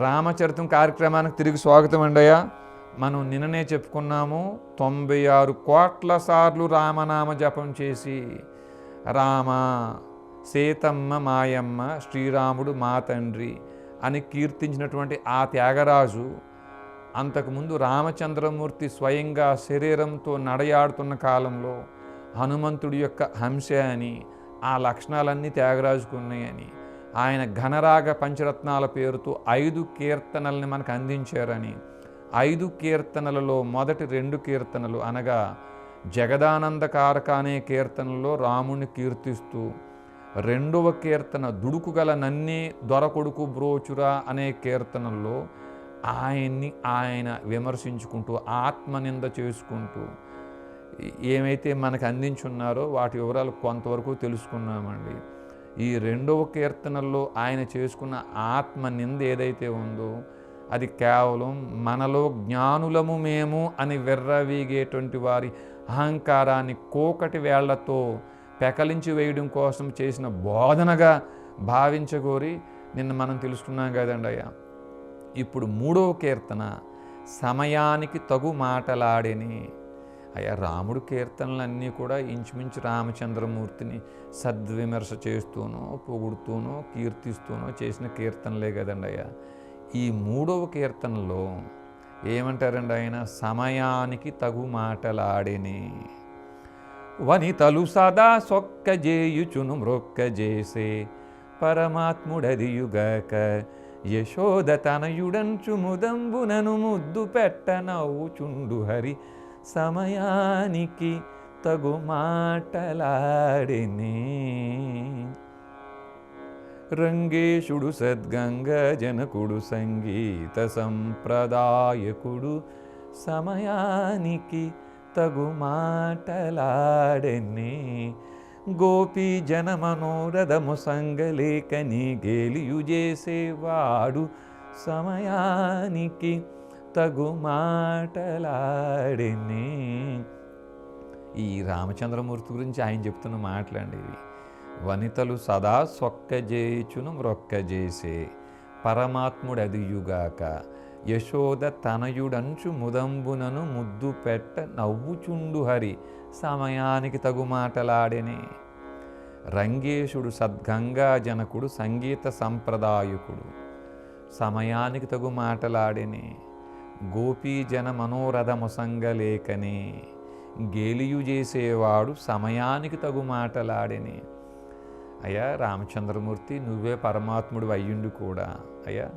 రామచరితం కార్యక్రమానికి తిరిగి స్వాగతం అండయ్యా. మనం నిన్ననే చెప్పుకున్నాము 96 కోట్ల సార్లు రామనామ జపం చేసి రామ, సీతమ్మ మాయమ్మ, శ్రీరాముడు మా తండ్రి అని కీర్తించినటువంటి ఆ త్యాగరాజు అంతకుముందు రామచంద్రమూర్తి స్వయంగా శరీరంతో నడయాడుతున్న కాలంలో హనుమంతుడి యొక్క హంస అని, ఆ లక్షణాలన్నీ త్యాగరాజుకు ఉన్నాయని, ఆయన ఘనరాగ పంచరత్నాల పేరుతో 5 కీర్తనల్ని మనకు అందించారని, 5 కీర్తనలలో మొదటి 2 కీర్తనలు అనగా జగదానందకారక అనే కీర్తనలో రాముణ్ణి కీర్తిస్తూ, 2వ కీర్తన దుడుకుగల నన్నే దొరకొడుకు బ్రోచురా అనే కీర్తనల్లో ఆయన విమర్శించుకుంటూ ఆత్మనింద చేసుకుంటూ ఏమైతే మనకు అందించున్నారో వాటి వివరాలు కొంతవరకు తెలుసుకున్నామండి. ఈ 2వ కీర్తనల్లో ఆయన చేసుకున్న ఆత్మనింద ఏదైతే ఉందో అది కేవలం మనలో జ్ఞానులము మేము అని విర్రవీగేటువంటి వారి అహంకారాన్ని కోకటి వేళ్లతో పెకలించి వేయడం కోసం చేసిన బోధనగా భావించగోరి నిన్న మనం తెలుసుకున్నాం కదండి అయ్యా. ఇప్పుడు 3వ కీర్తన సమయానికి తగు మాటలాడేని. అయ్యా, రాముడు కీర్తనలన్నీ కూడా ఇంచుమించు రామచంద్రమూర్తిని సద్విమర్శ చేస్తూనో పొగుడుతూనో కీర్తిస్తూనో చేసిన కీర్తనలే కదండి అయ్యా. ఈ 3వ కీర్తనలో ఏమంటారండి ఆయన? సమయానికి తగు మాటలాడేని. వనితలు సదా సొక్కజేయుచును మ్రొక్కజేసే పరమాత్ముడదియుగాక యశోద తనయుడంచు ముదంబునను ముద్దు పెట్ట నవ్వుచుండు హరి సమయానికి తగు మాటలాడెనే. రంగేశుడు సద్గంగ జనకుడు సంగీత సంప్రదాయకుడు సమయానికి తగు మాటలాడెనే. గోపీ జన మనోరథము సంగలేకని గేలియు చేసేవాడు సమయానికి తగు మాటలాడెనే. ఈ రామచంద్రమూర్తి గురించి ఆయన చెప్తున్న మాటలండి ఇవి. వనితలు సదా సొక్కజేయుచును మ్రొక్కజేసే పరమాత్ముడదియుగాక యశోద తనయుడంచు ముదంబునను ముద్దు పెట్ట నవ్వుచుండు హరి సమయానికి తగు మాటలాడెనే. రంగేశుడు సద్గంగా జనకుడు సంగీత సంప్రదాయకుడు సమయానికి తగు మాటలాడెనే. గోపీజన మనోరథముసంగలేకనే గేలియు చేసేవాడు సమయానికి తగు మాటలాడెనే. అయ్యా రామచంద్రమూర్తి, నువ్వే పరమాత్ముడు అయ్యుండి కూడా అయ్యా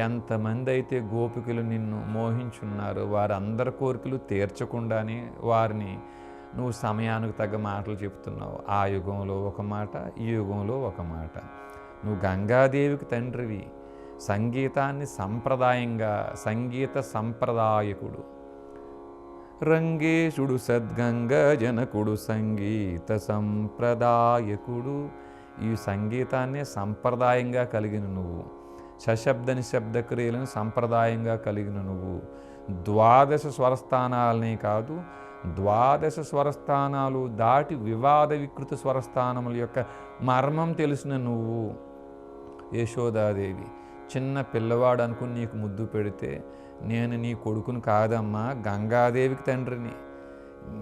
ఎంతమంది అయితే గోపికలు నిన్ను మోహించున్నారో వారందరి కోరికలు తీర్చకుండానే వారిని నువ్వు సమయానికి తగ్గ మాటలు చెప్తున్నావు. ఆ యుగంలో ఒక మాట, ఈ యుగంలో ఒక మాట. నువ్వు గంగాదేవికి తండ్రివి, సంగీతాన్ని సంప్రదాయంగా సంగీత సంప్రదాయకుడు. రంగేశుడు సద్గంగ జనకుడు సంగీత సంప్రదాయకుడు. ఈ సంగీతాన్ని సంప్రదాయంగా కలిగిన నువ్వు, సశబ్ద నిశ్శబ్ద క్రియలను సంప్రదాయంగా కలిగిన నువ్వు, 12 స్వరస్థానాలనే కాదు 12 స్వరస్థానాలు దాటి వివాద వికృత స్వరస్థానముల యొక్క మర్మం తెలిసిన నువ్వు. యశోదాదేవి చిన్న పిల్లవాడు అనుకుని నీకు ముద్దు పెడితే, నేను నీ కొడుకును కాదమ్మా, గంగాదేవికి తండ్రిని,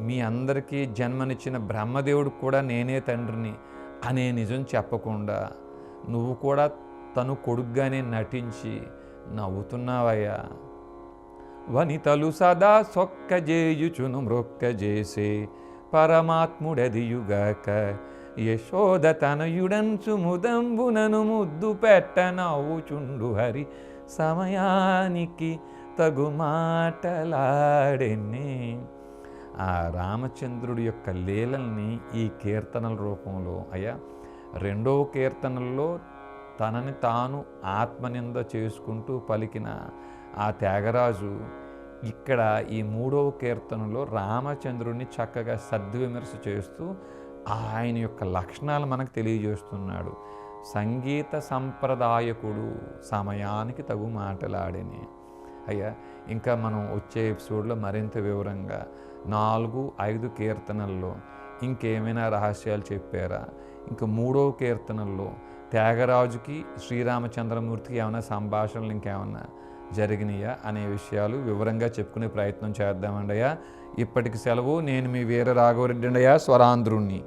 మీ అందరికీ జన్మనిచ్చిన బ్రహ్మదేవుడికి కూడా నేనే తండ్రిని అనే నిజం చెప్పకుండా నువ్వు కూడా తను కొడుగ్గానే నటించి నవ్వుతున్నావయ్యా. వనితలు సదా సొక్కజేయుచును మ్రొక్కజేసే పరమాత్ముడదియుగాక యశోద తనయుడంచు ముదంబునను ముద్దు పెట్ట నవ్వుచుండు హరి సమయానికి తగు మాటలాడెనే. ఆ రామచంద్రుడి యొక్క లీలల్ని ఈ కీర్తనల రూపంలో అయ్యా 2వ కీర్తనల్లో తనని తాను ఆత్మనింద చేసుకుంటూ పలికిన ఆ త్యాగరాజు ఇక్కడ ఈ 3వ కీర్తనలో రామచంద్రుడిని చక్కగా సద్విమర్శ చేస్తూ ఆయన యొక్క లక్షణాలు మనకు తెలియజేస్తున్నాడు. సంగీత సంప్రదాయకుడు, సమయానికి తగు మాటలాడేని. అయ్యా ఇంకా మనం వచ్చే ఎపిసోడ్లో మరింత వివరంగా 4, 5 కీర్తనల్లో ఇంకేమైనా రహస్యాలు చెప్పారా, ఇంకా 3వ కీర్తనల్లో త్యాగరాజుకి శ్రీరామచంద్రమూర్తికి ఏమైనా సంభాషణలు ఇంకేమన్నా జరిగినాయా అనే విషయాలు వివరంగా చెప్పుకునే ప్రయత్నం చేద్దామండి అయ్యా. ఇప్పటికి సెలవు. నేను మీ వీర రాఘవరెడ్డి అయ్యా, స్వరాంధ్రుణ్ణి.